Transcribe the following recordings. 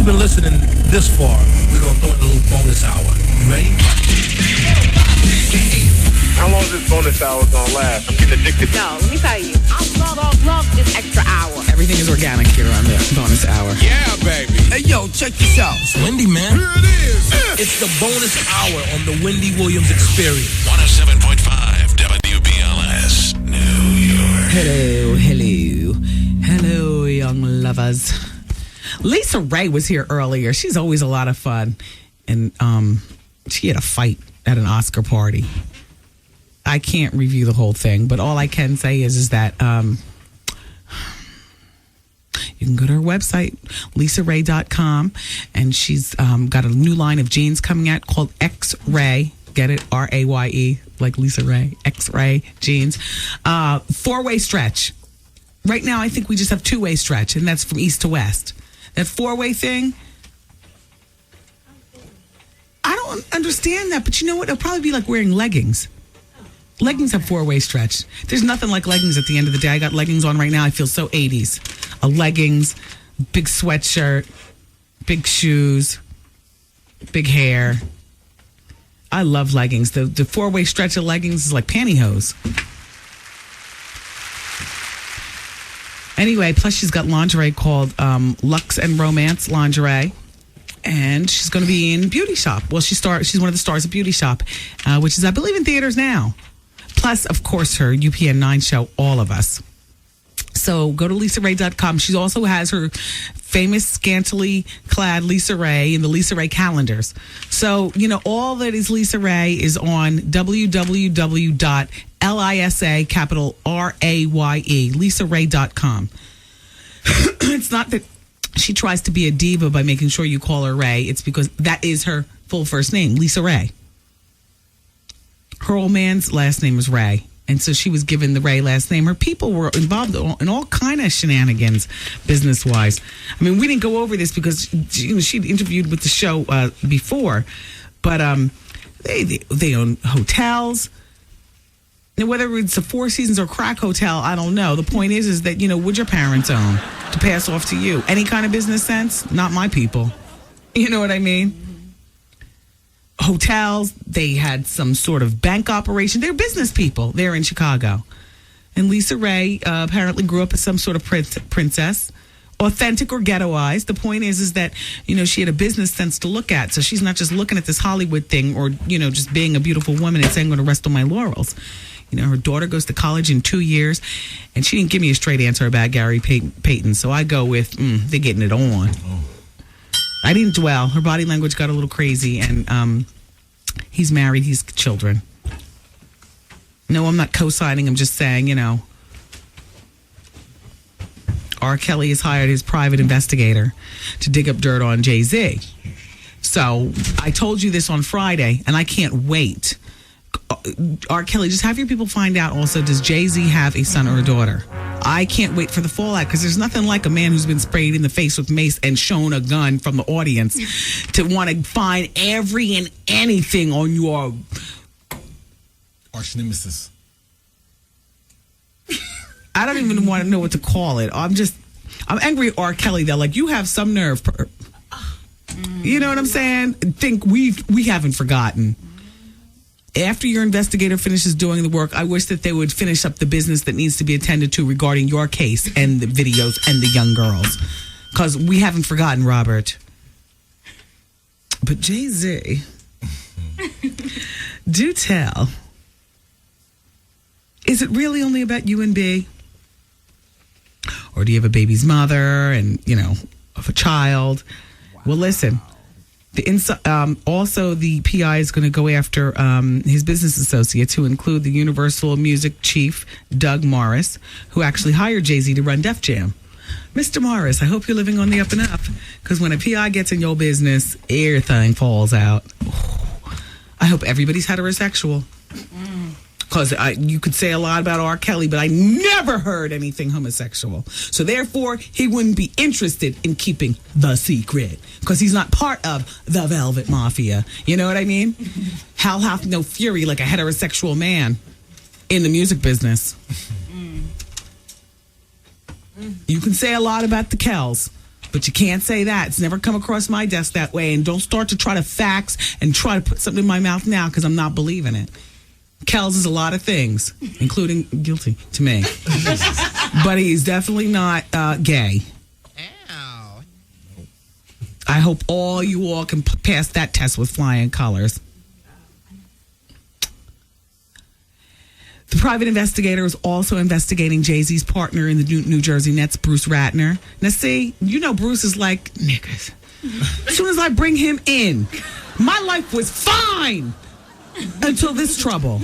you've been listening this far, we're going to throw in a little bonus hour. You ready? How long is this bonus hour going to last? I'm getting addicted. No, let me tell you. I love this extra hour. Everything is organic here on the bonus hour. Yeah, baby. Hey, yo, check this out. It's Wendy, man. Here it is. It's the bonus hour on the Wendy Williams Experience. 107.5 WBLS, New York. Hello, young lovers. Lisa Ray was here earlier. She's always a lot of fun. And she had a fight at an Oscar party. I can't review the whole thing, but all I can say is that you can go to her website, lisaray.com, and she's got a new line of jeans coming out called X-Ray. Get it? R-A-Y-E, like Lisa Ray. X-Ray jeans. Four-way stretch. Right now, I think we just have two-way stretch, and that's from east to west. That four-way thing, I don't understand that, but you know what? It'll probably be like wearing leggings. Leggings have four-way stretch. There's nothing like leggings at the end of the day. I got leggings on right now. I feel so 80s. A leggings, big sweatshirt, big shoes, big hair. I love leggings. The four-way stretch of leggings is like pantyhose. Anyway, plus she's got lingerie called Luxe and Romance Lingerie. And she's going to be in Beauty Shop. Well, she's one of the stars of Beauty Shop, which is, I believe, in theaters now. Plus, of course, her UPN 9 show, All of Us. So go to lisaray.com. She also has her famous scantily clad Lisa Ray in the Lisa Ray calendars. So, all that is Lisa Ray is on www.lisa, capital R-A-Y-E, lisaray.com. It's not that she tries to be a diva by making sure you call her Ray. It's because that is her full first name, Lisa Ray. Her old man's last name is Ray. And so she was given the Ray last name. Her people were involved in all kind of shenanigans, business-wise. I mean, we didn't go over this because she'd interviewed with the show before. But they own hotels. Now, whether it's a Four Seasons or crack hotel, I don't know. The point is that, would your parents own to pass off to you? Any kind of business sense? Not my people. You know what I mean? Hotels, they had some sort of bank operation. They're business people. They're in Chicago. And Lisa Ray apparently grew up as some sort of princess, authentic or ghettoized. The point is that, she had a business sense to look at. So she's not just looking at this Hollywood thing or, just being a beautiful woman and saying, I'm going to rest on my laurels. Her daughter goes to college in 2 years, and she didn't give me a straight answer about Gary Payton. So I go with, they're getting it on. Oh. I didn't dwell. Her body language got a little crazy, and he's married. He's children. No, I'm not co-signing. I'm just saying, R. Kelly has hired his private investigator to dig up dirt on Jay-Z. So I told you this on Friday, and I can't wait. R. Kelly, just have your people find out also, does Jay-Z have a son or a daughter? I can't wait for the fallout because there's nothing like a man who's been sprayed in the face with mace and shown a gun from the audience to want to find every and anything on your arch nemesis. I don't even want to know what to call it. I'm angry at R. Kelly though. Like, you have some nerve. You know what I'm saying? Think we haven't forgotten. After your investigator finishes doing the work, I wish that they would finish up the business that needs to be attended to regarding your case and the videos and the young girls. Because we haven't forgotten, Robert. But Jay-Z, do tell. Is it really only about you and B? Or do you have a baby's mother and, of a child? Wow. Well, listen. Also, the PI is going to go after his business associates, who include the Universal Music chief, Doug Morris, who actually hired Jay-Z to run Def Jam. Mr. Morris, I hope you're living on the up and up, because when a PI gets in your business, everything falls out. I hope everybody's heterosexual. Because you could say a lot about R. Kelly, but I never heard anything homosexual. So therefore, he wouldn't be interested in keeping the secret. Because he's not part of the Velvet Mafia. You know what I mean? Hal hath no fury like a heterosexual man in the music business. You can say a lot about the Kells, But you can't say that. It's never come across my desk that way. And don't start to try to fax and try to put something in my mouth now because I'm not believing it. Kells is a lot of things, including guilty to me. But he's definitely not gay. Ow. I hope all you all can pass that test with flying colors. The private investigator is also investigating Jay-Z's partner in the New Jersey Nets, Bruce Ratner. Now, see, you know Bruce is like, niggas. As soon as I bring him in, my life was fine until this trouble.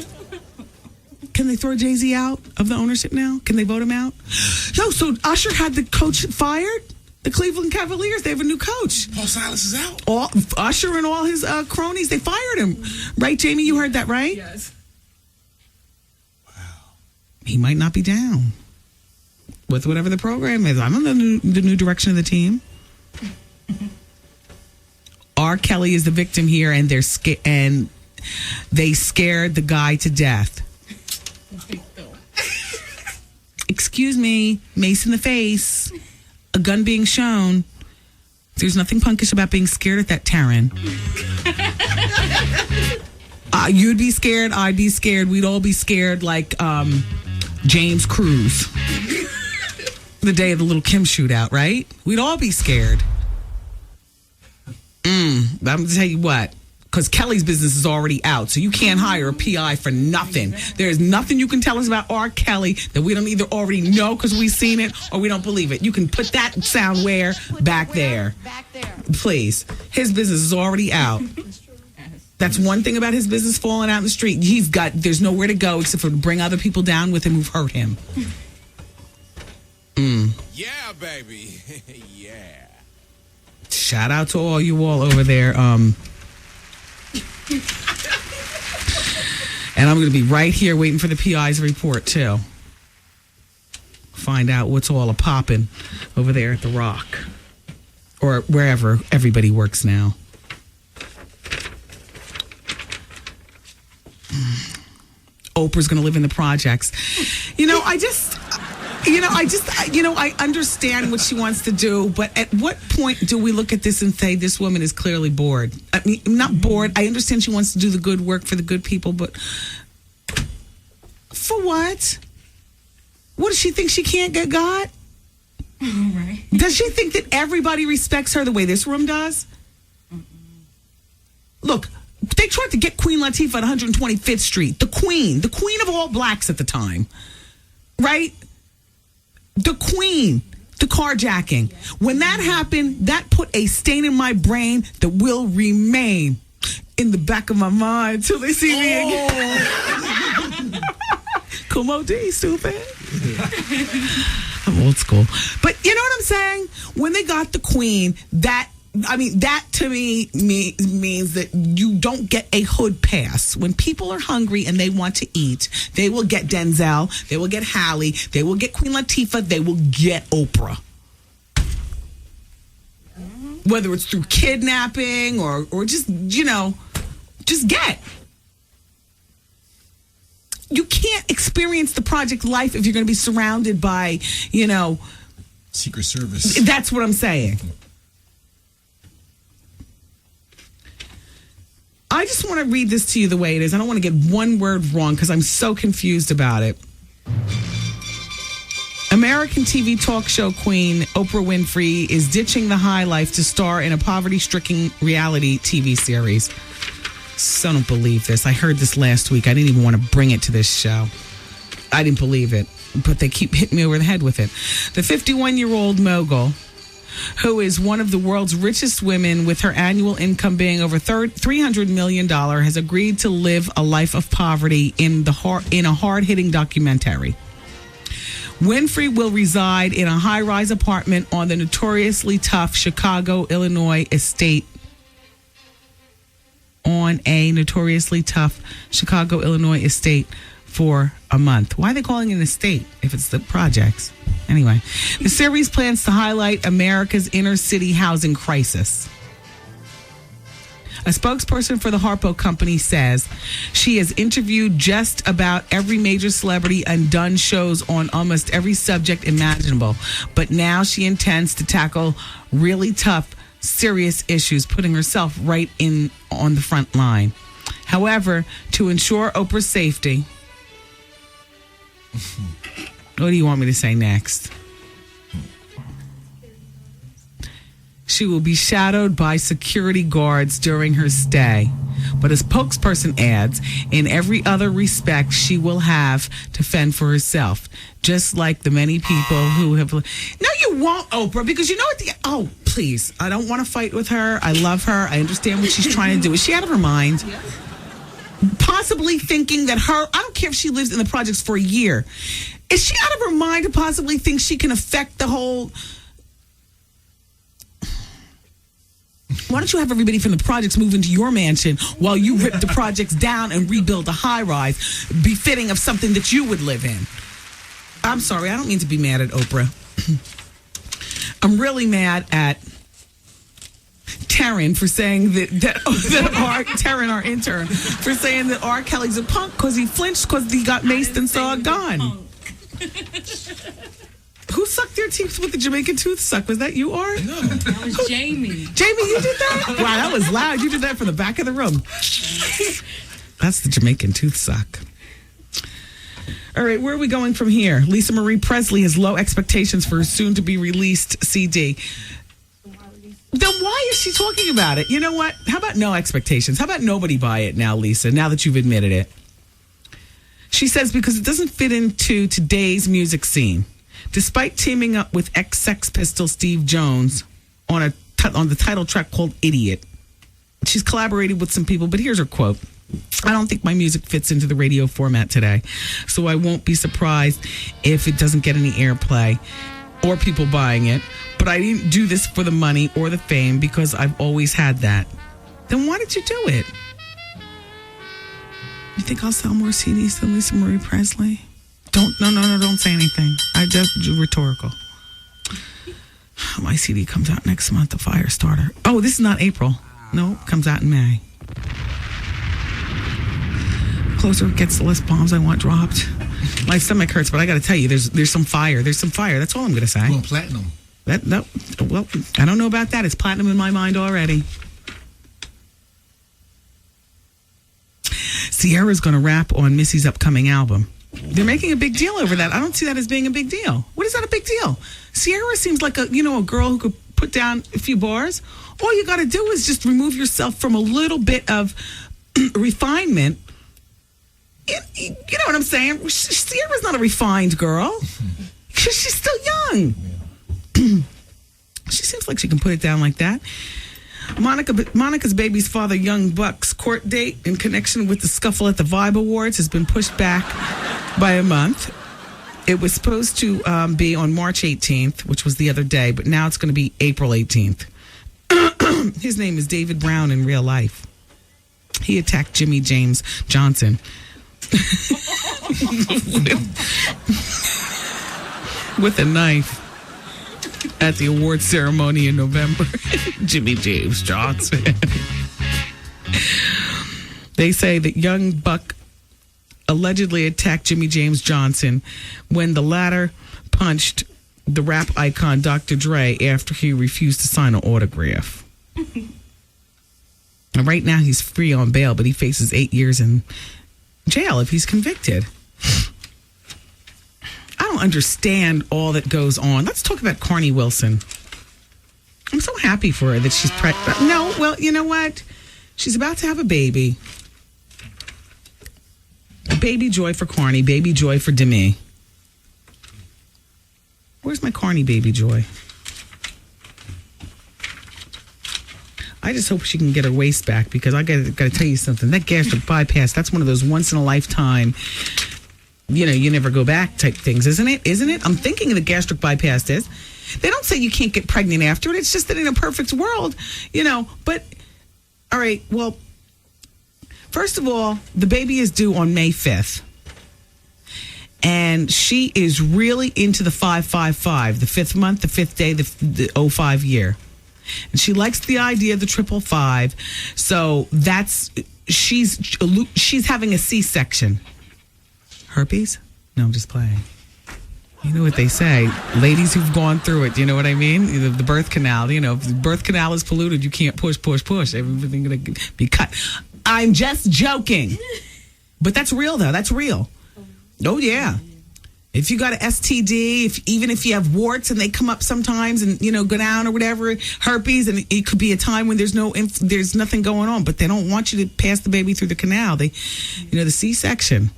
Can they throw Jay-Z out of the ownership now? Can they vote him out? Yo, so Usher had the coach fired? The Cleveland Cavaliers, they have a new coach. Paul Silas is out. Usher and all his cronies, they fired him. Right, Jamie? You heard that, right? Yes. He might not be down with whatever the program is. I'm on the new direction of the team. R. Kelly is the victim here, and they scared the guy to death. Excuse me, mace in the face, a gun being shown. There's nothing punkish about being scared at that Taryn. You'd be scared, I'd be scared, we'd all be scared like James Cruz. The day of the Little Kim shootout, right? We'd all be scared. I'm going to tell you what, because Kelly's business is already out, so you can't hire a PI for nothing. There's nothing you can tell us about R. Kelly that we don't either already know because we've seen it or we don't believe it. You can put that sound where? Back there. Please. His business is already out. That's one thing about his business falling out in the street. There's nowhere to go except for to bring other people down with him who've hurt him. Yeah, baby. Yeah. Shout out to all you all over there. And I'm going to be right here waiting for the PI's report, too. Find out what's all a-poppin' over there at The Rock. Or wherever everybody works now. Oprah's going to live in the projects. I understand what she wants to do, but at what point do we look at this and say this woman is clearly bored? I mean, I'm not bored. I understand she wants to do the good work for the good people, but for what? What does she think she can't get got? Right. Does she think that everybody respects her the way this room does? Look, they tried to get Queen Latifah at 125th Street. The queen of all blacks at the time. Right? The queen, the carjacking. When that happened, that put a stain in my brain that will remain in the back of my mind till they see me again. Como D, stupid. I'm old school. But you know what I'm saying? When they got the queen, that to me means that you don't get a hood pass. When people are hungry and they want to eat, they will get Denzel, they will get Halle, they will get Queen Latifah, they will get Oprah. Whether it's through kidnapping or just, just get. You can't experience the project life if you're going to be surrounded by, Secret Service. That's what I'm saying. I just want to read this to you the way it is. I don't want to get one word wrong because I'm so confused about it. American TV talk show queen Oprah Winfrey is ditching the high life to star in a poverty-stricken reality TV series. So I don't believe this. I heard this last week. I didn't even want to bring it to this show. I didn't believe it, but they keep hitting me over the head with it. The 51-year-old mogul, who is one of the world's richest women with her annual income being over $300 million, has agreed to live a life of poverty in a hard-hitting documentary. Winfrey will reside in a high-rise apartment on the notoriously tough Chicago, Illinois estate. For a month. Why are they calling it an estate if it's the projects? Anyway, the series plans to highlight America's inner city housing crisis. A spokesperson for the Harpo Company says she has interviewed just about every major celebrity and done shows on almost every subject imaginable. But now she intends to tackle really tough, serious issues, putting herself right in on the front line. However, to ensure Oprah's safety, what do you want me to say next? She will be shadowed by security guards during her stay. But a spokesperson adds, in every other respect, she will have to fend for herself, just like the many people who have... No, you won't, Oprah, because you know what the... Oh, please. I don't want to fight with her. I love her. I understand what she's trying to do. Is she out of her mind? Yeah. Possibly thinking that her... I don't care if she lives in the projects for a year. Is she out of her mind to possibly think she can affect the whole... Why don't you have everybody from the projects move into your mansion while you rip the projects down and rebuild a high-rise befitting of something that you would live in? I'm sorry, I don't mean to be mad at Oprah. I'm really mad at Taryn for saying Taryn, our intern, for saying that R. Kelly's a punk because he flinched because he got maced and saw a gun. Who sucked their teeth with the Jamaican tooth suck? Was that you, Art? No. That was Jamie. Jamie, you did that? Wow, that was loud. You did that from the back of the room. That's the Jamaican tooth suck. All right, where are we going from here? Lisa Marie Presley has low expectations for her soon-to-be-released CD. Then why is she talking about it? You know what? How about no expectations? How about nobody buy it now, Lisa, now that you've admitted it? She says because it doesn't fit into today's music scene. Despite teaming up with ex-Sex Pistol Steve Jones on the title track called Idiot, she's collaborated with some people, but here's her quote. I don't think my music fits into the radio format today, so I won't be surprised if it doesn't get any airplay or people buying it, but I didn't do this for the money or the fame because I've always had that. Then why did you do it? You think I'll sell more CDs than Lisa Marie Presley? Don't say anything. I just rhetorical. My CD comes out next month, The Firestarter. Oh, this is not April. No, it comes out in May. Closer it gets, the less bombs I want dropped. My stomach hurts, but I got to tell you, there's some fire. There's some fire. That's all I'm going to say. Well, platinum. Well, I don't know about that. It's platinum in my mind already. Sierra's going to rap on Missy's upcoming album. They're making a big deal over that. I don't see that as being a big deal. What is that a big deal? Sierra seems like a girl who could put down a few bars. All you got to do is just remove yourself from a little bit of refinement. You know what I'm saying? Sierra's not a refined girl. She's still young. She seems like she can put it down like that. Monica's baby's father, Young Buck's court date in connection with the scuffle at the Vibe Awards has been pushed back by a month. It was supposed to be on March 18th, which was the other day, but now it's going to be April 18th. His name is David Brown in real life. He attacked Jimmy James Johnson with a knife at the award ceremony in November. Jimmy James Johnson. They say that Young Buck allegedly attacked Jimmy James Johnson when the latter punched the rap icon Dr. Dre after he refused to sign an autograph. And right now he's free on bail, but he faces 8 years in jail if he's convicted. I don't understand all that goes on. Let's talk about Carney Wilson. I'm so happy for her that she's pregnant. No, well, you know what? She's about to have a baby. Baby joy for Carney, baby joy for Demi. Where's my Carney baby joy? I just hope she can get her waist back because I got to tell you something. That gastric bypass, that's one of those once in a lifetime, you never go back type things, isn't it? Isn't it? I'm thinking the gastric bypass is. They don't say you can't get pregnant after it. It's just that in a perfect world, but all right, well, first of all, the baby is due on May 5th. And she is really into the 555, the fifth month, the fifth day, the 05 year. And she likes the idea of the 555. So she's having a C-section. Herpes? No, I'm just playing. You know what they say. Ladies who've gone through it, you know what I mean? The birth canal, if the birth canal is polluted, you can't push. Everything's going to be cut. I'm just joking. But that's real, though. That's real. Oh, yeah. If you got an STD, even if you have warts and they come up sometimes and, go down or whatever, herpes, and it could be a time when there's nothing going on, but they don't want you to pass the baby through the canal. The C-section.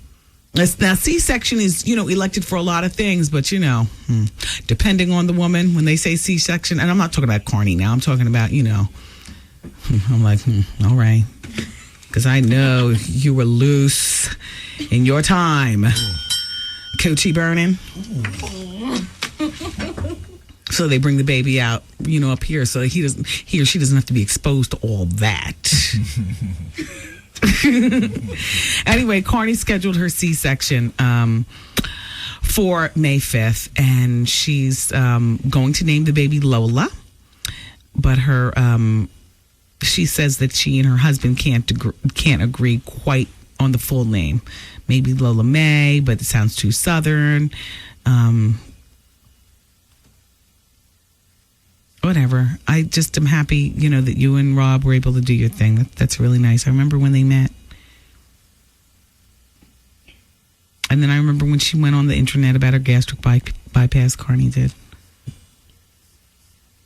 Now, C-section is, elected for a lot of things, but, depending on the woman, when they say C-section, and I'm not talking about Carney now, I'm talking about, I'm like, all right. Because I know you were loose in your time. Coochie burning. So they bring the baby out, up here, so he or she doesn't have to be exposed to all that. Anyway, Carney scheduled her C-section for May 5th, and she's going to name the baby Lola. But she says that she and her husband can't agree quite on the full name. Maybe Lola May, but it sounds too Southern. Whatever. I just am happy, that you and Rob were able to do your thing. That's really nice. I remember when they met. And then I remember when she went on the internet about her gastric bypass, Carney did.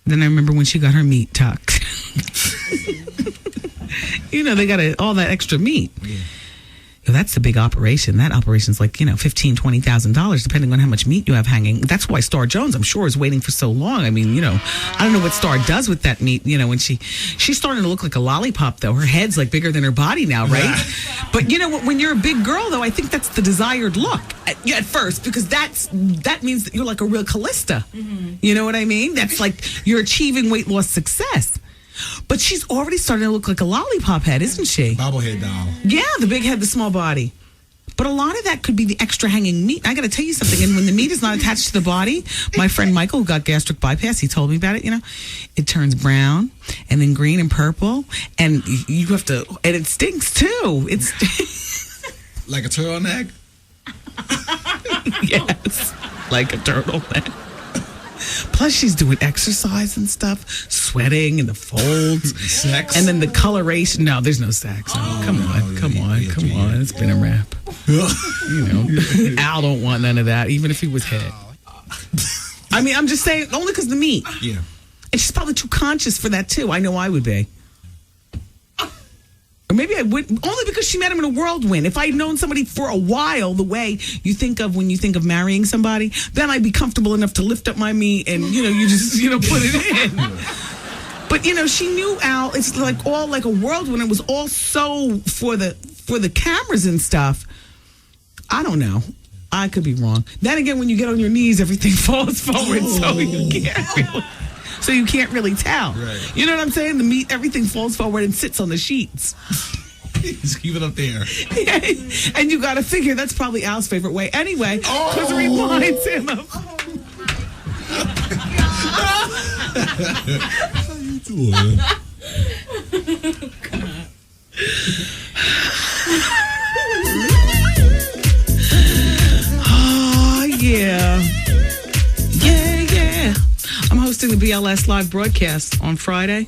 Then I remember when she got her meat tucked. They got all that extra meat. Yeah. That's the big operation. That operation's like, $15,000, $20,000, depending on how much meat you have hanging. That's why Star Jones, I'm sure, is waiting for so long. I mean, I don't know what Star does with that meat, when she's starting to look like a lollipop, though. Her head's like bigger than her body now, right? Yeah. But when you're a big girl, though, I think that's the desired look at first, because that means that you're like a real Callista. Mm-hmm. You know what I mean? That's like you're achieving weight loss success. But she's already starting to look like a lollipop head, isn't she? Bobblehead doll. Yeah, the big head, the small body. But a lot of that could be the extra hanging meat. I got to tell you something. And when the meat is not attached to the body, my friend Michael, who got gastric bypass, he told me about it, it turns brown and then green and purple. And you have to, and it stinks too. It's like a turtleneck? Yes, like a turtleneck. Plus, she's doing exercise and stuff, sweating and the folds. Sex? And then the coloration. No, there's no sex. Come on. It's been a wrap. Al don't want none of that, even if he was head. I mean, I'm just saying, only because of the meat. Yeah. And she's probably too conscious for that, too. I know I would be. Or maybe I would, only because she met him in a whirlwind. If I had known somebody for a while, the way you think of when you think of marrying somebody, then I'd be comfortable enough to lift up my meat and, you just, put it in. But, she knew Al, it's like all like a whirlwind. It was all so for the cameras and stuff. I don't know. I could be wrong. Then again, when you get on your knees, everything falls forward, so you can't really tell. Right. You know what I'm saying? The meat, everything falls forward and sits on the sheets. Just keep it up there. Yeah. And you got to figure that's probably Al's favorite way anyway, because it reminds him of... How you doing? Oh, yeah. Yeah. I'm hosting the BLS live broadcast on Friday.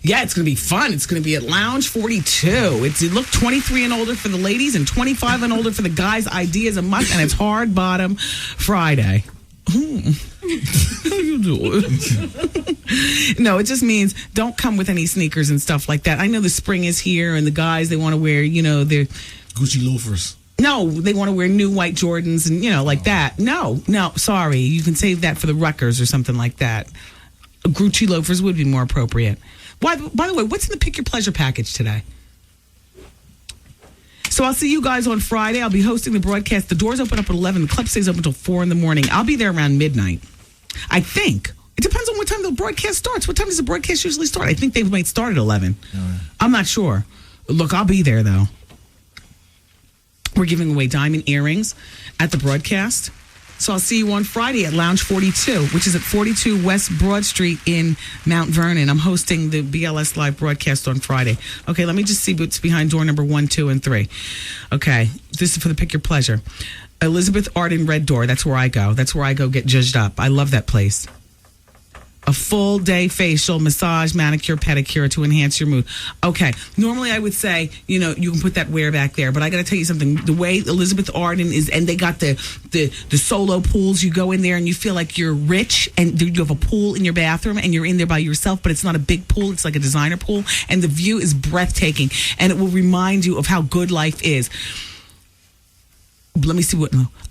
Yeah, it's going to be fun. It's going to be at Lounge 42. Look 23 and older for the ladies and 25 and older for the guys. ID is a must, and it's hard bottom Friday. How you doing? No, it just means don't come with any sneakers and stuff like that. I know the spring is here, and the guys, they want to wear, their Gucci loafers. No, they want to wear new white Jordans and, like that. No, sorry. You can save that for the Rutgers or something like that. Gucci loafers would be more appropriate. By the way, what's in the Pick Your Pleasure package today? So I'll see you guys on Friday. I'll be hosting the broadcast. The doors open up at 11. The club stays open until 4 in the morning. I'll be there around midnight. I think. It depends on what time the broadcast starts. What time does the broadcast usually start? I think they might start at 11. I'm not sure. Look, I'll be there, though. We're giving away diamond earrings at the broadcast. So I'll see you on Friday at Lounge 42, which is at 42 West Broad Street in Mount Vernon. I'm hosting the BLS live broadcast on Friday. Okay, let me just see what's behind door number 1, 2, and 3. Okay, this is for the Pick Your Pleasure. Elizabeth Arden Red Door. That's where I go. That's where I go get judged up. I love that place. A full day facial, massage, manicure, pedicure to enhance your mood. Okay. Normally I would say, you can put that wear back there, but I got to tell you something. The way Elizabeth Arden is, and they got the solo pools. You go in there and you feel like you're rich, and you have a pool in your bathroom and you're in there by yourself, but it's not a big pool. It's like a designer pool, and the view is breathtaking, and it will remind you of how good life is. Let me see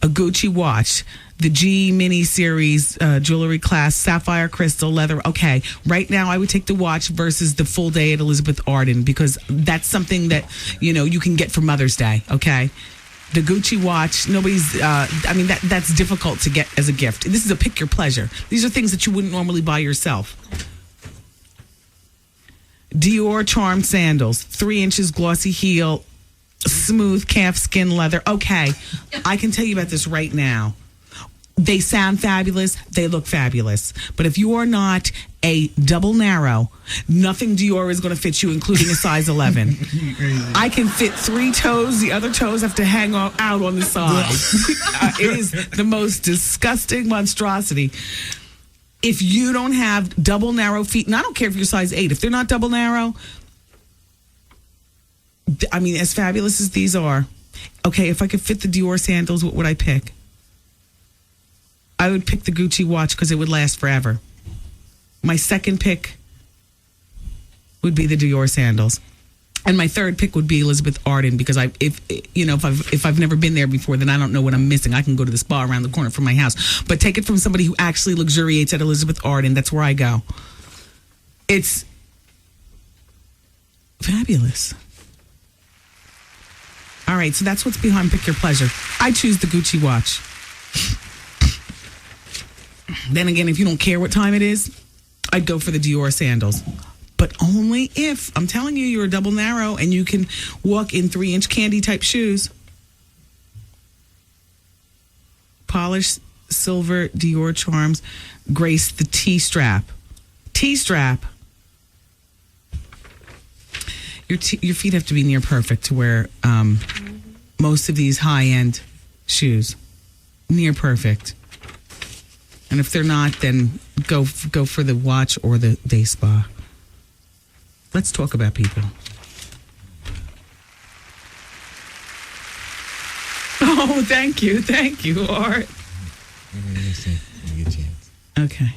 a Gucci watch, the G mini series jewelry class, sapphire, crystal, leather. Okay, right now I would take the watch versus the full day at Elizabeth Arden, because that's something that you can get for Mother's Day. Okay, the Gucci watch, that's difficult to get as a gift. This is a pick your pleasure. These are things that you wouldn't normally buy yourself. Dior charm sandals, 3 inches glossy heel, smooth calf skin leather. Okay, I can tell you about this right now. They sound fabulous. They look fabulous. But if you are not a double narrow, nothing Dior is going to fit you, including a size 11. I can fit 3 toes. The other toes have to hang out on the side. It is the most disgusting monstrosity. If you don't have double narrow feet, and I don't care if you're size 8, if they're not double narrow, as fabulous as these are, okay, if I could fit the Dior sandals, what would I pick? I would pick the Gucci watch because it would last forever. My second pick would be the Dior sandals. And my third pick would be Elizabeth Arden, because if I've never been there before, then I don't know what I'm missing. I can go to the spa around the corner from my house. But take it from somebody who actually luxuriates at Elizabeth Arden. That's where I go. It's fabulous. All right, so that's what's behind Pick Your Pleasure. I choose the Gucci watch. Then again, if you don't care what time it is, I'd go for the Dior sandals. But only if, I'm telling you, you're a double narrow and you can walk in 3-inch candy type shoes. Polished silver Dior charms grace the T-strap. T-strap. Your feet have to be near perfect to wear most of these high-end shoes. Near perfect. And if they're not, then go for the watch or the day spa. Let's talk about people. Oh, thank you, Art. Okay.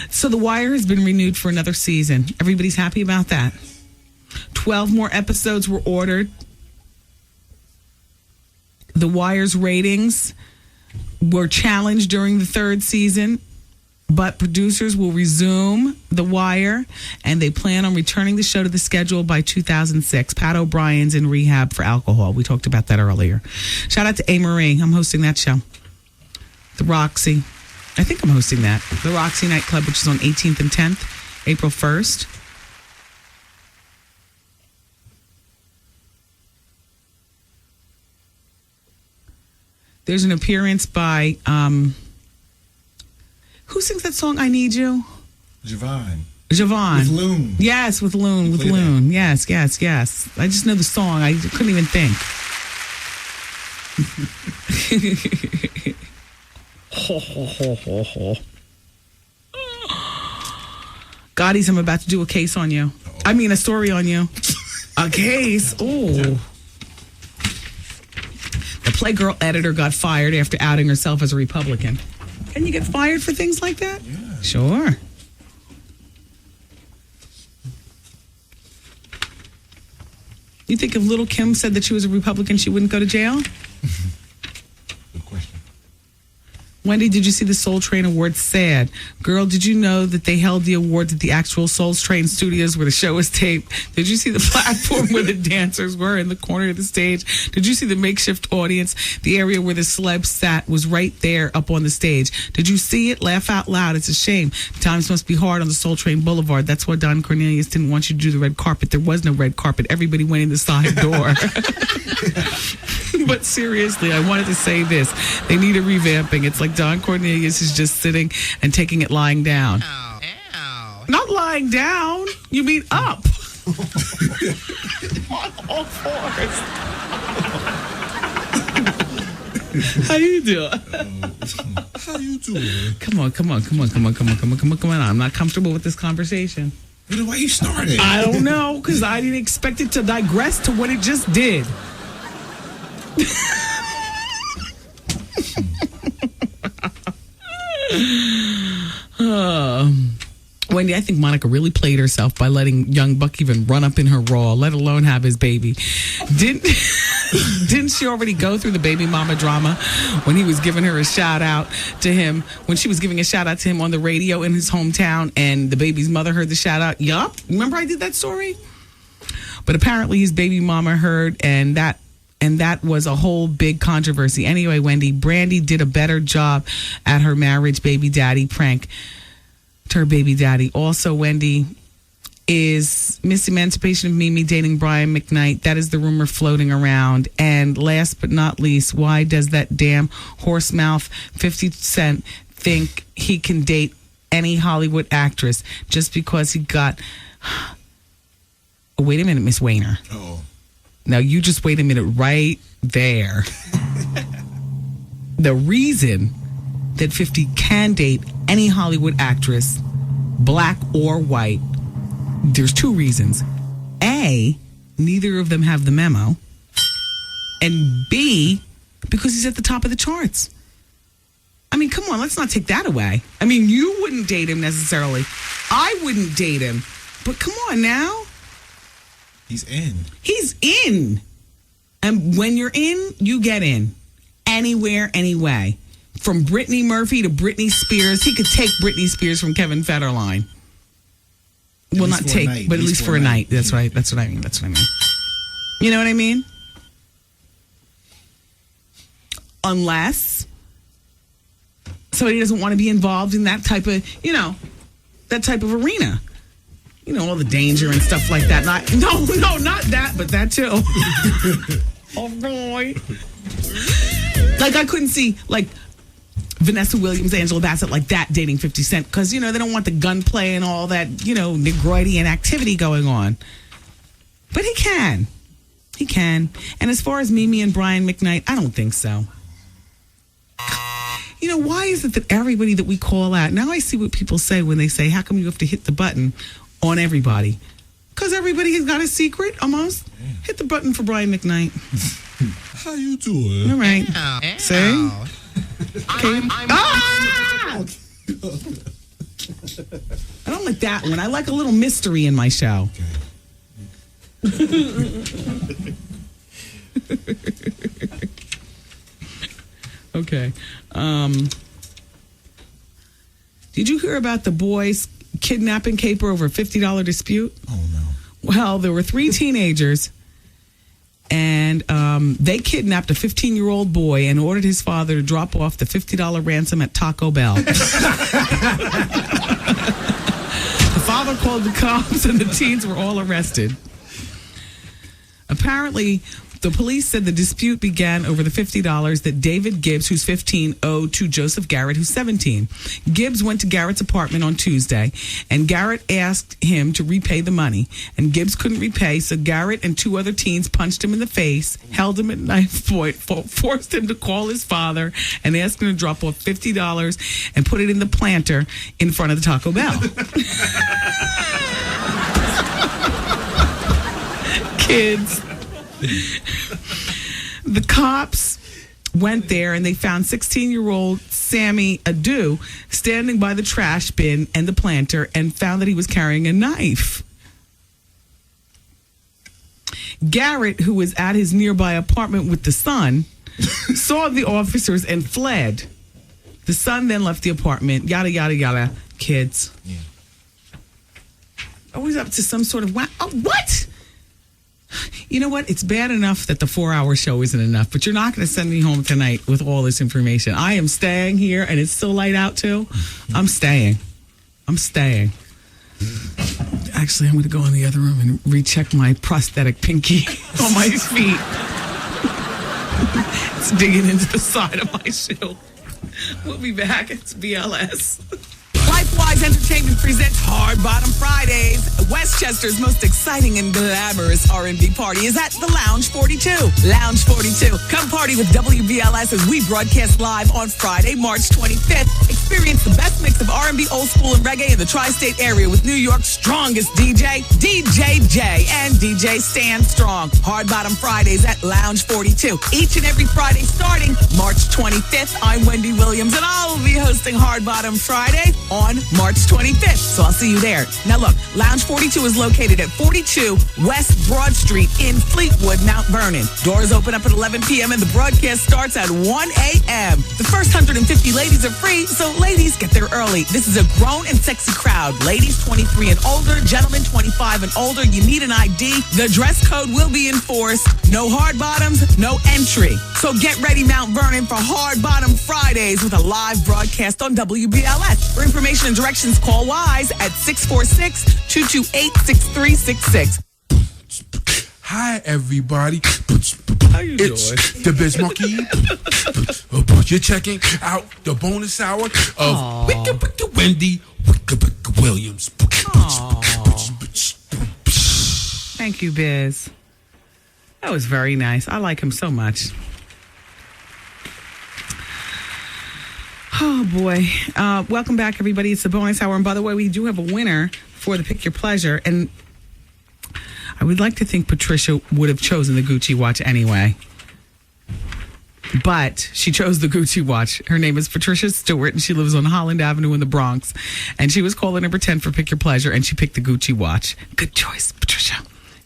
So The Wire has been renewed for another season. Everybody's happy about that. 12 more episodes were ordered. The Wire's ratings were challenged during the 3rd season, but producers will resume The Wire, and they plan on returning the show to the schedule by 2006. Pat O'Brien's in rehab for alcohol. We talked about that earlier. Shout out to A. Marie. I'm hosting that show. The Roxy. I think I'm hosting that. The Roxy Nightclub, which is on 18th and 10th, April 1st. There's an appearance by, who sings that song, I Need You? Javon. With Loon. Yes, with Loon. With Loon. Yes. I just know the song. I couldn't even think. Gotti's, I'm about to do a case on you. I mean, a story on you. A case. Oh. The Playgirl editor got fired after outing herself as a Republican. Can you get fired for things like that? Yeah. Sure. You think if Little Kim said that she was a Republican, she wouldn't go to jail? Good question. Wendy, did you see the Soul Train Awards? Sad. Girl, did you know that they held the awards at the actual Soul Train studios where the show was taped? Did you see the platform where the dancers were in the corner of the stage? Did you see the makeshift audience? The area where the celebs sat was right there up on the stage. Did you see it? Laugh out loud. It's a shame. Times must be hard on the Soul Train Boulevard. That's why Don Cornelius didn't want you to do the red carpet. There was no red carpet. Everybody went in the side door. But seriously, I wanted to say this. They need a revamping. It's like Don Cornelius is just sitting and taking it lying down. Ow. Ow. Not lying down. You mean up. On all fours. How you doing? How you doing? Come on. I'm not comfortable with this conversation. Why you started? I don't know, because I didn't expect it to digress to what it just did. Wendy, I think Monica really played herself by letting young Buck even run up in her raw, let alone have his baby. Didn't she already go through the baby mama drama when he was giving her a shout out to him, when she was giving a shout out to him on the radio in his hometown, and the baby's mother heard the shout out? Yup. Remember I did that story? But apparently his baby mama heard, and that was a whole big controversy. Anyway, Wendy, Brandy did a better job at her marriage baby daddy prank to her baby daddy. Also, Wendy, is Miss Emancipation of Mimi dating Brian McKnight. That is the rumor floating around. And last but not least, why does that damn horse mouth 50 Cent think he can date any Hollywood actress just because he got... Oh, wait a minute, Miss Wayner. Oh. Now, you just wait a minute right there. The reason that 50 can date any Hollywood actress, black or white, there's two reasons. A, neither of them have the memo. And B, because he's at the top of the charts. I mean, come on, let's not take that away. I mean, you wouldn't date him necessarily. I wouldn't date him. But come on now. He's in. He's in. And when you're in, you get in. Anywhere, anyway. From Brittany Murphy to Britney Spears. He could take Britney Spears from Kevin Federline. Well, not take, but at least for a night. That's right. That's what I mean. You know what I mean? Unless somebody doesn't want to be involved in that type of, that type of arena. All the danger and stuff like that. Not that, but that too. Oh, boy. Like, I couldn't see, like, Vanessa Williams, Angela Bassett, like that dating 50 Cent because, they don't want the gunplay and all that, Negroidian activity going on. But he can. He can. And as far as Mimi and Brian McKnight, I don't think so. Why is it that everybody that we call out, now I see what people say when they say, how come you have to hit the button on everybody? Because everybody has got a secret, almost. Yeah. Hit the button for Brian McKnight. How you doing? All right. Ow. See? Okay. I don't like that one. I like a little mystery in my show. Okay. Did you hear about the boys kidnapping caper over a $50 dispute? Oh, no. Well, there were 3 teenagers, and they kidnapped a 15-year-old boy and ordered his father to drop off the $50 ransom at Taco Bell. The father called the cops, and the teens were all arrested. Apparently, the police said the dispute began over the $50 that David Gibbs, who's 15, owed to Joseph Garrett, who's 17. Gibbs went to Garrett's apartment on Tuesday, and Garrett asked him to repay the money. And Gibbs couldn't repay, so Garrett and 2 other teens punched him in the face, held him at knife point, forced him to call his father, and asked him to drop off $50 and put it in the planter in front of the Taco Bell. Kids. The cops went there and they found 16-year-old Sammy Adu standing by the trash bin and the planter and found that he was carrying a knife. Garrett, who was at his nearby apartment with the son, saw the officers and fled. The son then left the apartment. Yada, yada, yada. Kids. Yeah. Always up to some sort of... what? You know what? It's bad enough that the 4-hour show isn't enough, but you're not going to send me home tonight with all this information. I am staying here, and it's still light out, too. I'm staying. Actually, I'm going to go in the other room and recheck my prosthetic pinky on my feet. It's digging into the side of my shoe. We'll be back. It's BLS. Lifewise Entertainment presents Hard Bottom Fridays. Westchester's most exciting and glamorous R&B party is at the Lounge 42. Lounge 42. Come party with WBLS as we broadcast live on Friday, March 25th. Experience the best mix of R&B, old school, and reggae in the tri-state area with New York's strongest DJ, DJ J, and DJ Stan Strong. Hard Bottom Fridays at Lounge 42. Each and every Friday starting March 25th. I'm Wendy Williams, and I'll be hosting Hard Bottom Friday on March 25th. So I'll see you there. Now look, Lounge 42 is located at 42 West Broad Street in Fleetwood, Mount Vernon. Doors open up at 11 p.m. and the broadcast starts at 1 a.m. The first 150 ladies are free, so ladies, get there early. This is a grown and sexy crowd. Ladies 23 and older, gentlemen 25 and older. You need an ID. The dress code will be enforced. No hard bottoms, no entry. So get ready, Mount Vernon, for Hard Bottom Fridays with a live broadcast on WBLS. For information and directions, call WISE at 646-228-6366. Hi, everybody. How you It's doing? the Biz Monkey. You're checking out the bonus hour of Wendy Williams. Thank you, Biz. That was very nice. I like him so much. Oh, boy. Welcome back, everybody. It's the bonus hour. And by the way, we do have a winner for the Pick Your Pleasure. And I would like to think Patricia would have chosen the Gucci watch anyway. But she chose the Gucci watch. Her name is Patricia Stewart, and she lives on Holland Avenue in the Bronx. And she was calling number 10 for Pick Your Pleasure, and she picked the Gucci watch. Good choice, Patricia.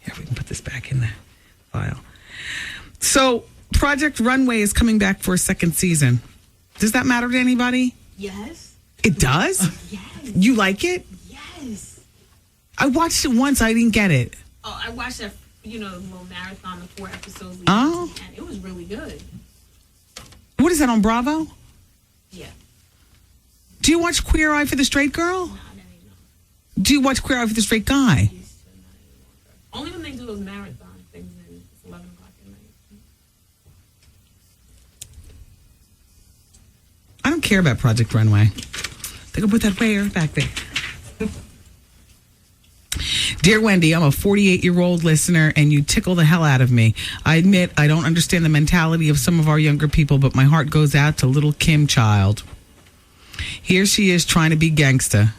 Here, we can put this back in the file. So, Project Runway is coming back for a second season. Does that matter to anybody? Yes. It does? Yes. You like it? Yes. I watched it once. I didn't get it. Oh, I watched that, little marathon of 4 episodes. Oh. And it was really good. What is that, on Bravo? Yeah. Do you watch Queer Eye for the Straight Girl? No, I didn't know. Do you watch Queer Eye for the Straight Guy? Used to, not anymore. Only when they do those marathon things and it's 11 o'clock at night. I don't care about Project Runway. They can put that where back there. Dear Wendy, I'm a 48-year-old listener, and you tickle the hell out of me. I admit I don't understand the mentality of some of our younger people, but my heart goes out to little Kim Child. Here she is trying to be gangsta,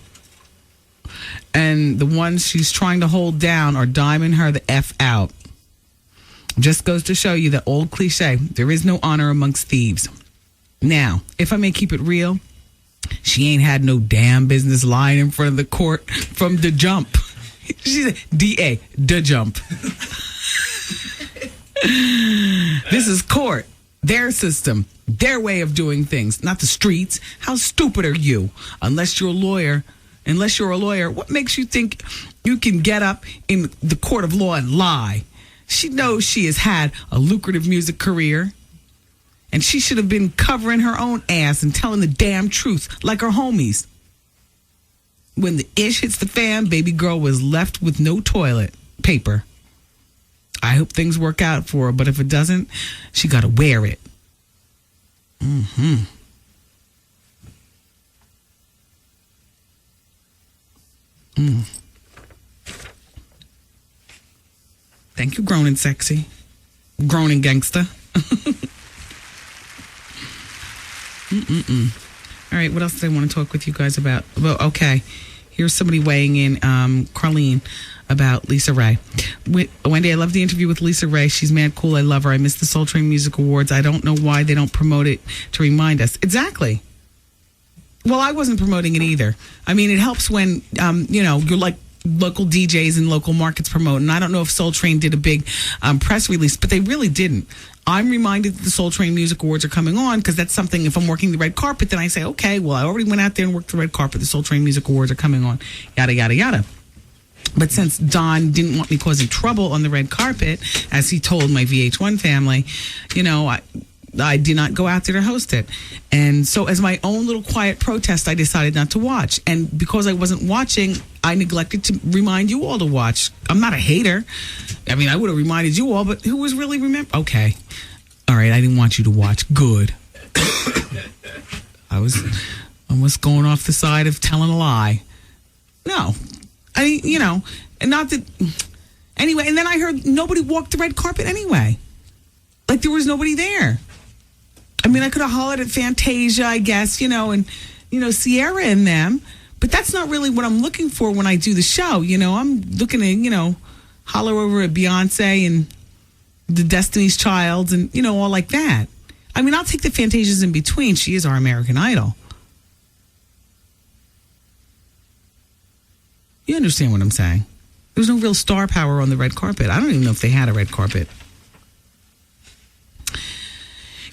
and the ones she's trying to hold down are diming her the F out. Just goes to show you that old cliche, there is no honor amongst thieves. Now, if I may keep it real, she ain't had no damn business lying in front of the court from the jump. She said, DA, the jump. This is court, their system, their way of doing things, not the streets. How stupid are you? Unless you're a lawyer, what makes you think you can get up in the court of law and lie? She knows she has had a lucrative music career, and she should have been covering her own ass and telling the damn truth like her homies. When the ish hits the fan, baby girl was left with no toilet paper. I hope things work out for her, but if it doesn't, she got to wear it. Thank you, grown and sexy. Grown and gangsta. All right, what else did I want to talk with you guys about? Well, okay. Here's somebody weighing in, Carlene, about Lisa Ray. Wendy, I love the interview with Lisa Ray. She's mad cool. I love her. I missed the Soul Train Music Awards. I don't know why they don't promote it to remind us. Exactly. Well, I wasn't promoting it either. I mean, it helps when, you're like local DJs and local markets promote. And I don't know if Soul Train did a big press release, but they really didn't. I'm reminded that the Soul Train Music Awards are coming on because that's something, if I'm working the red carpet, then I say, okay, well, I already went out there and worked the red carpet. The Soul Train Music Awards are coming on, yada, yada, yada. But since Don didn't want me causing trouble on the red carpet, as he told my VH1 family, I did not go out there to host it. And so as my own little quiet protest, I decided not to watch. And because I wasn't watching, I neglected to remind you all to watch. I'm not a hater. I mean, I would have reminded you all, but who was really remember? Okay. All right, I didn't want you to watch. Good. I was almost going off the side of telling a lie. No. And not that... Anyway, and then I heard nobody walked the red carpet anyway. Like there was nobody there. I mean, I could have hollered at Fantasia, I guess, and, Sierra and them. But that's not really what I'm looking for when I do the show. I'm looking to, holler over at Beyonce and the Destiny's Child and, all like that. I mean, I'll take the Fantasias in between. She is our American Idol. You understand what I'm saying? There's no real star power on the red carpet. I don't even know if they had a red carpet.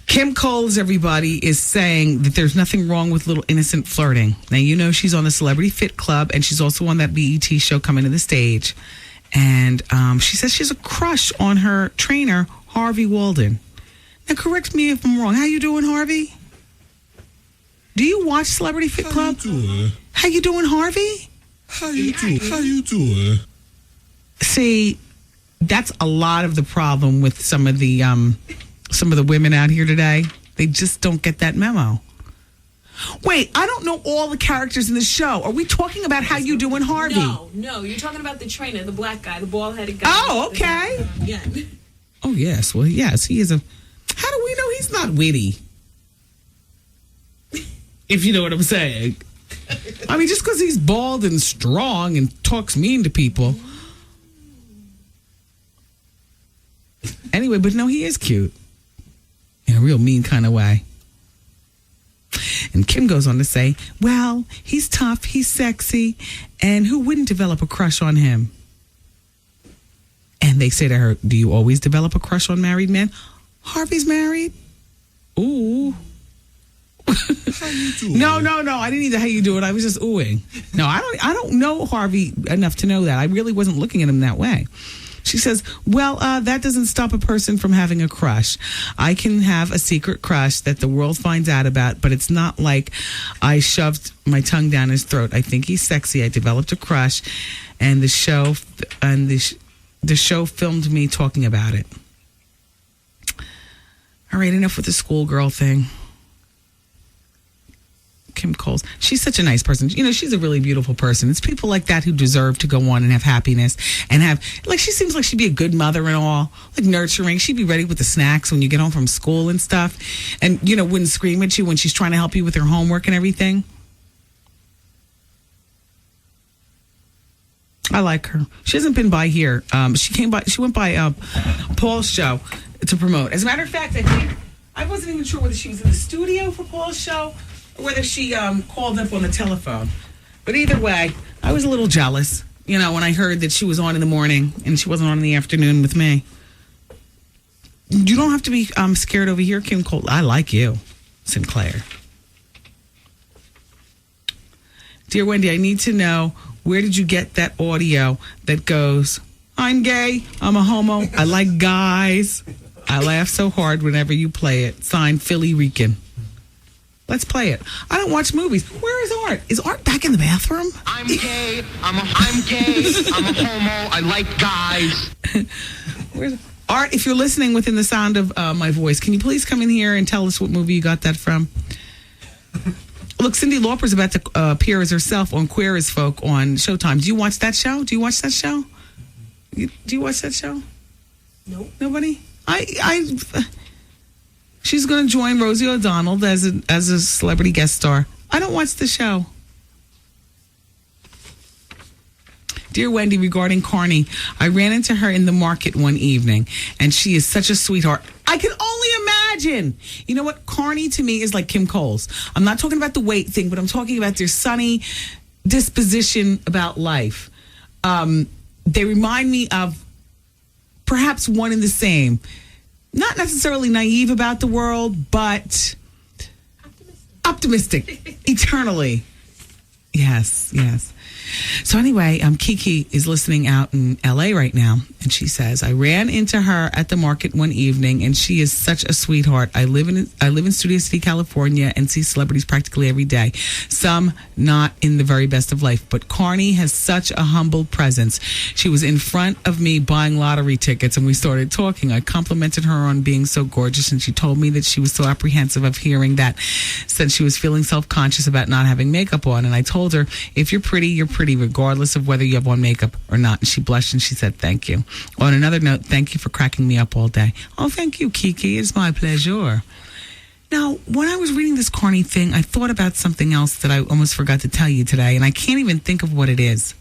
Kim Coles, everybody, is saying that there's nothing wrong with little innocent flirting. Now, she's on the Celebrity Fit Club, and she's also on that BET show Coming to the Stage. And she says she has a crush on her trainer, Harvey Walden. Now, correct me if I'm wrong. How you doing, Harvey? Do you watch Celebrity Fit Club? How you doing? How you doing, Harvey? How you doing? See, that's a lot of the problem with some of the women out here today. They just don't get that memo. Wait, I don't know all the characters in the show. Are we talking about How You Doing, Harvey? No, you're talking about the trainer, the black guy, the bald-headed guy. Oh, okay. Yeah. Oh, yes. Well, yes, he is a... How do we know he's not witty? If you know what I'm saying. I mean, just because he's bald and strong and talks mean to people. Anyway, but no, he is cute. In a real mean kind of way. And Kim goes on to say, well, he's tough, he's sexy, and who wouldn't develop a crush on him? And they say to her, do you always develop a crush on married men? Harvey's married? Ooh. How you doing? No. I didn't either. How you do it? I was just oohing. No, I don't know Harvey enough to know that. I really wasn't looking at him that way. She says, well, that doesn't stop a person from having a crush. I can have a secret crush that the world finds out about, but it's not like I shoved my tongue down his throat. I think he's sexy. I developed a crush, and the show filmed me talking about it. All right, enough with the schoolgirl thing. Kim Coles. She's such a nice person. She's a really beautiful person. It's people like that who deserve to go on and have happiness and have, she seems like she'd be a good mother and all, nurturing. She'd be ready with the snacks when you get home from school and stuff. And, wouldn't scream at you when she's trying to help you with her homework and everything. I like her. She hasn't been by here. She went by Paul's show to promote. As a matter of fact, I wasn't even sure whether she was in the studio for Paul's show or whether she called up on the telephone. But either way, I was a little jealous, when I heard that she was on in the morning and she wasn't on in the afternoon with me. You don't have to be scared over here, Kim Cole. I like you, Sinclair. Dear Wendy, I need to know, where did you get that audio that goes, I'm gay, I'm a homo, I like guys. I laugh so hard whenever you play it. Signed, Philly Rican. Let's play it. I don't watch movies. Where is Art? Is Art back in the bathroom? I'm gay. I'm a homo. I like guys. Where's Art? If you're listening within the sound of my voice, can you please come in here and tell us what movie you got that from? Look, Cyndi Lauper's about to appear as herself on Queer as Folk on Showtime. Do you watch that show? Do you watch that show? Do you watch that show? Nope. Nobody? She's going to join Rosie O'Donnell as a celebrity guest star. I don't watch the show. Dear Wendy, regarding Carney, I ran into her in the market one evening, and she is such a sweetheart. I can only imagine. You know what? Carney to me is like Kim Coles. I'm not talking about the weight thing, but I'm talking about their sunny disposition about life. They remind me of perhaps one and the same. Not necessarily naive about the world, but optimistic eternally. Yes, yes. So anyway, Kiki is listening out in LA right now, and she says, I ran into her at the market one evening, and she is such a sweetheart. I live in Studio City, California, and see celebrities practically every day. Some not in the very best of life, but Carney has such a humble presence. She was in front of me buying lottery tickets, and we started talking. I complimented her on being so gorgeous, and she told me that she was so apprehensive of hearing that, since she was feeling self-conscious about not having makeup on. And I told her, if you're pretty, you're pretty, regardless of whether you have on makeup or not. And she blushed and she said, thank you. On another note, thank you for cracking me up all day. Oh, thank you, Kiki. It's my pleasure. Now, when I was reading this Carney thing, I thought about something else that I almost forgot to tell you today, and I can't even think of what it is.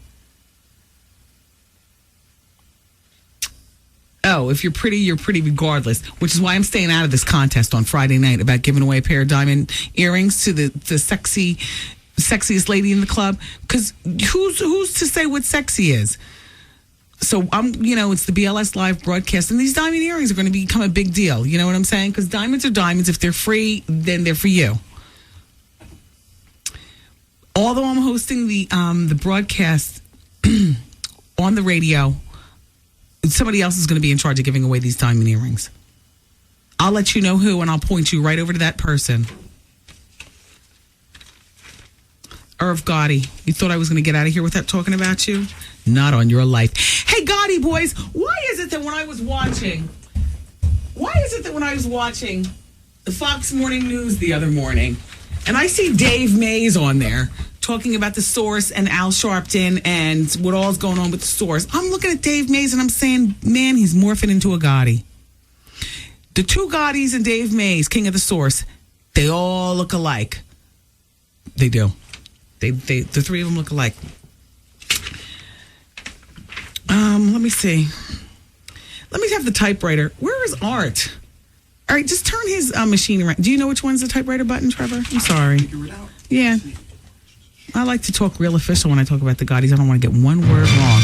Oh, if you're pretty, you're pretty regardless, which is why I'm staying out of this contest on Friday night about giving away a pair of diamond earrings to the sexiest lady in the club, because who's to say what sexy is? So it's the BLS live broadcast, and these diamond earrings are going to become a big deal. You know what I'm saying? Because diamonds are diamonds. If they're free, then they're for you. Although I'm hosting the broadcast on the radio, somebody else is going to be in charge of giving away these diamond earrings. I'll let you know who, and I'll point you right over to that person. Irv Gotti. You thought I was going to get out of here without talking about you? Not on your life. Hey, Gotti boys, why is it that when I was watching the Fox Morning News the other morning, and I see Dave Mays on there talking about the source and Al Sharpton and what all's going on with the source, I'm looking at Dave Mays and I'm saying, man, he's morphing into a Gotti. The two Gottis and Dave Mays, king of the source, they all look alike. They do. The three of them look alike. Let me see. Let me have the typewriter. Where is Art? All right, just turn his machine around. Do you know which one's the typewriter button, Trevor? I'm sorry. Yeah. I like to talk real official when I talk about the Gottis. I don't want to get one word wrong.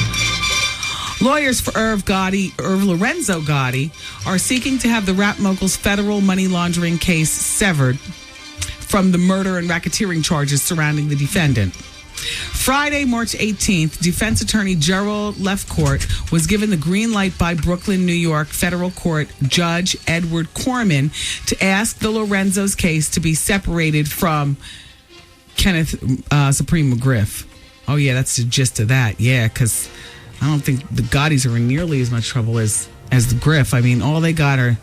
Lawyers for Irv Lorenzo Gotti, are seeking to have the rap mogul's federal money laundering case severed from the murder and racketeering charges surrounding the defendant. Friday, March 18th, defense attorney Gerald Lefcourt was given the green light by Brooklyn, New York federal court Judge Edward Corman to ask the Lorenzo's case to be separated from Kenneth Supreme McGriff. Oh, yeah, that's the gist of that. Yeah, because I don't think the Gottis are in nearly as much trouble as the Griff. I mean, all they got are,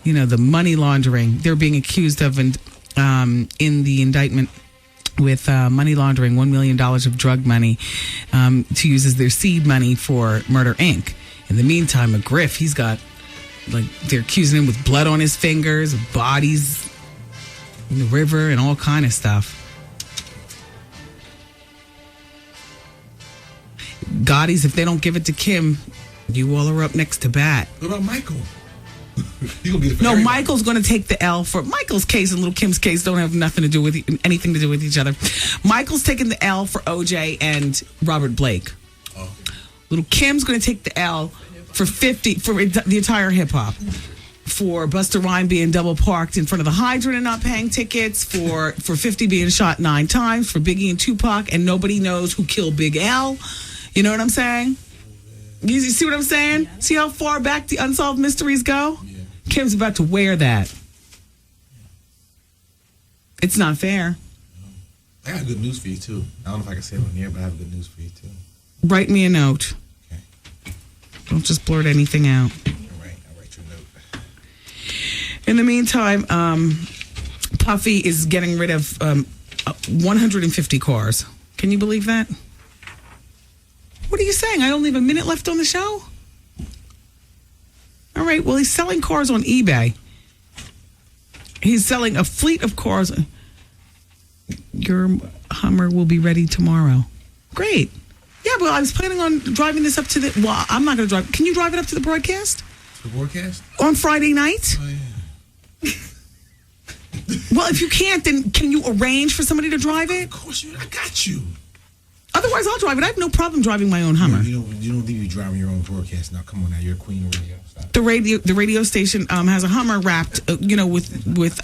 the money laundering. They're being accused of, in the indictment, with money laundering $1 million of drug money to use as their seed money for Murder, Inc. In the meantime, McGriff, he's got, they're accusing him with blood on his fingers, bodies in the river, and all kind of stuff. Gotti's, if they don't give it to Kim, you all are up next to bat. What about Michael? He gonna get it for no, everybody. Michael's going to take the L for Michael's case, and Little Kim's case don't have anything to do with each other. Michael's taking the L for OJ and Robert Blake. Oh. Little Kim's going to take the L for the entire hip hop. For Busta Rhymes being double parked in front of the hydrant and not paying tickets, for 50 being shot 9 times, for Biggie and Tupac, and nobody knows who killed Big L. You know what I'm saying? You see what I'm saying? Yeah. See how far back the unsolved mysteries go? Yeah. Kim's about to wear that. It's not fair. I got good news for you, too. I don't know if I can say it on the air, but I have good news for you, too. Write me a note. Okay. Don't just blurt anything out. All right. I'll write you a note. In the meantime, Puffy is getting rid of 150 cars. Can you believe that? What are you saying? I only have a minute left on the show? All right, well, he's selling cars on eBay. He's selling a fleet of cars. Your Hummer will be ready tomorrow. Great. Yeah, well, I was planning on driving this up to the... Well, I'm not going to drive... Can you drive it up to the broadcast? The broadcast? On Friday night? Oh, yeah. Well, if you can't, then can you arrange for somebody to drive it? Of course, I got you. Otherwise, I'll drive it. I have no problem driving my own Hummer. You don't think you're driving your own broadcast. Now, come on now. You're a queen of radio. Stop. The radio station has a Hummer wrapped, with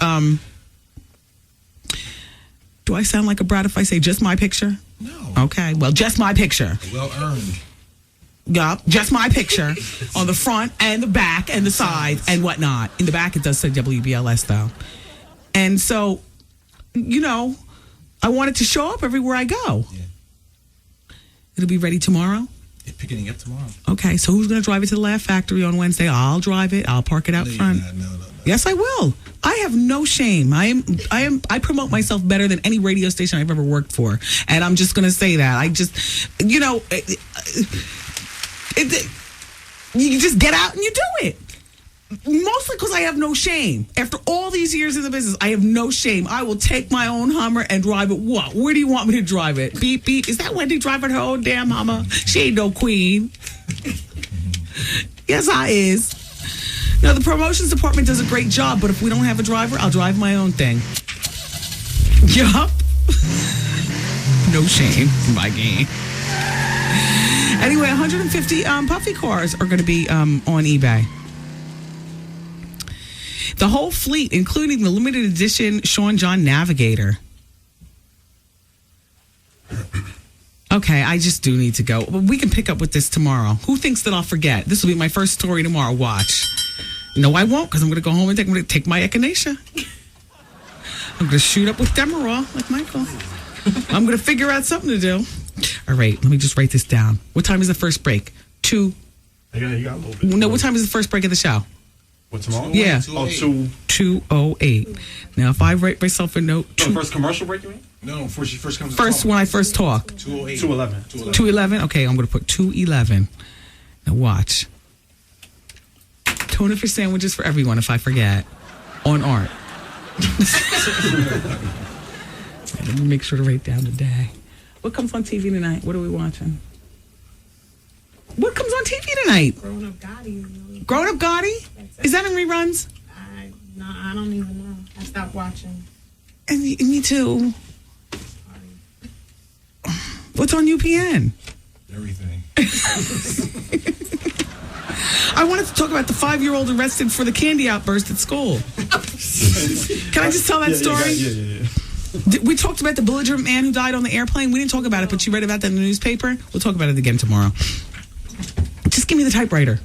do I sound like a brat if I say just my picture? No. Okay, well, just my picture. Well earned. Yup, just my picture on the front and the back and the side and whatnot. In the back, it does say WBLS, though. And so, I want it to show up everywhere I go. Yeah. It'll be ready tomorrow? You're picking it up tomorrow. Okay, so who's going to drive it to the Laugh Factory on Wednesday? I'll drive it. I'll park it out front. No. Yes, I will. I have no shame. I promote myself better than any radio station I've ever worked for. And I'm just going to say that. I just, you just get out and you do it. Mostly because I have no shame. After all these years in the business, I have no shame. I will take my own Hummer and drive it. What? Where do you want me to drive it? Beep, beep. Is that Wendy driving her own damn Hummer? She ain't no queen. Yes, I is. No, the promotions department does a great job, but if we don't have a driver, I'll drive my own thing. Yup. No shame in my game. Anyway, 150 puffy cars are going to be on eBay. The whole fleet, including the limited edition Sean John Navigator. Okay, I just do need to go. But we can pick up with this tomorrow. Who thinks that I'll forget? This will be my first story tomorrow. Watch. No, I won't, because I'm going to go home and take my echinacea. I'm going to shoot up with Demerol, like Michael. I'm going to figure out something to do. All right, let me just write this down. What time is the first break? 2. You got a little bit. No, what time is the first break of the show? What, tomorrow? Yeah. 2:08. Now, if I write myself a note... No, first commercial break, you mean? No, she first comes to First, talk. when I first talk. 2:08. 2:11. 2:11? Okay, I'm going to put 2:11. Now, watch. Tuna fish sandwiches for everyone if I forget. On art. Let me make sure to write down the day. What comes on TV tonight? What are we watching? What comes on TV tonight? Grown Up Gotti. Grown Up Gotti? Is that in reruns? I don't even know. I stopped watching. And me too. What's on UPN? Everything. I wanted to talk about the 5-year-old arrested for the candy outburst at school. Can I just tell that story? Yeah. We talked about the belligerent man who died on the airplane. We didn't talk about it, but you read about that in the newspaper. We'll talk about it again tomorrow. Just give me the typewriter.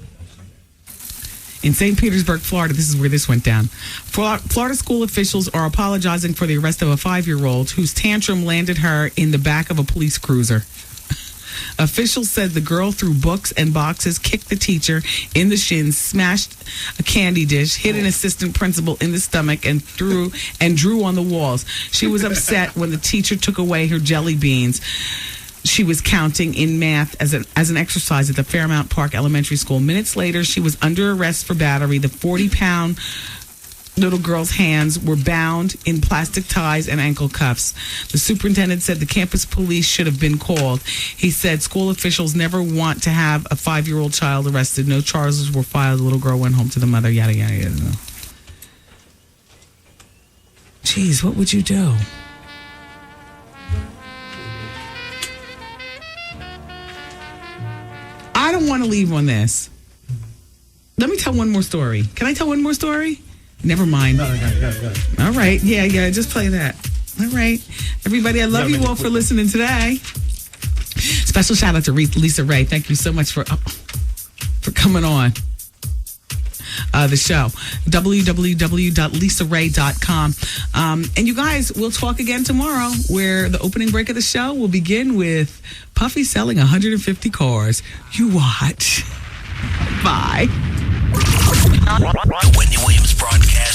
In St. Petersburg, Florida, this is where this went down. Florida school officials are apologizing for the arrest of a 5-year-old whose tantrum landed her in the back of a police cruiser. Officials said the girl threw books and boxes, kicked the teacher in the shins, smashed a candy dish, hit an assistant principal in the stomach, and drew on the walls. She was upset when the teacher took away her jelly beans she was counting in math as an exercise at the Fairmount Park Elementary School. Minutes later, she was under arrest for battery. The 40-pound little girl's hands were bound in plastic ties and ankle cuffs. The superintendent said the campus police should have been called. He said school officials never want to have a 5-year-old child arrested. No charges were filed. The little girl went home to the mother, yada, yada, yada. Jeez, what would you do? I don't want to leave on this. Let me tell one more story. Can I tell one more story? Never mind. No. All right. Yeah. Just play that. All right. Everybody, I love you all for listening today. Special shout out to Lisa Ray. Thank you so much for coming on the show. www.lisaray.com. And you guys, we'll talk again tomorrow where the opening break of the show will begin with Puffy selling 150 cars. You watch. Bye. The Wendy Williams broadcast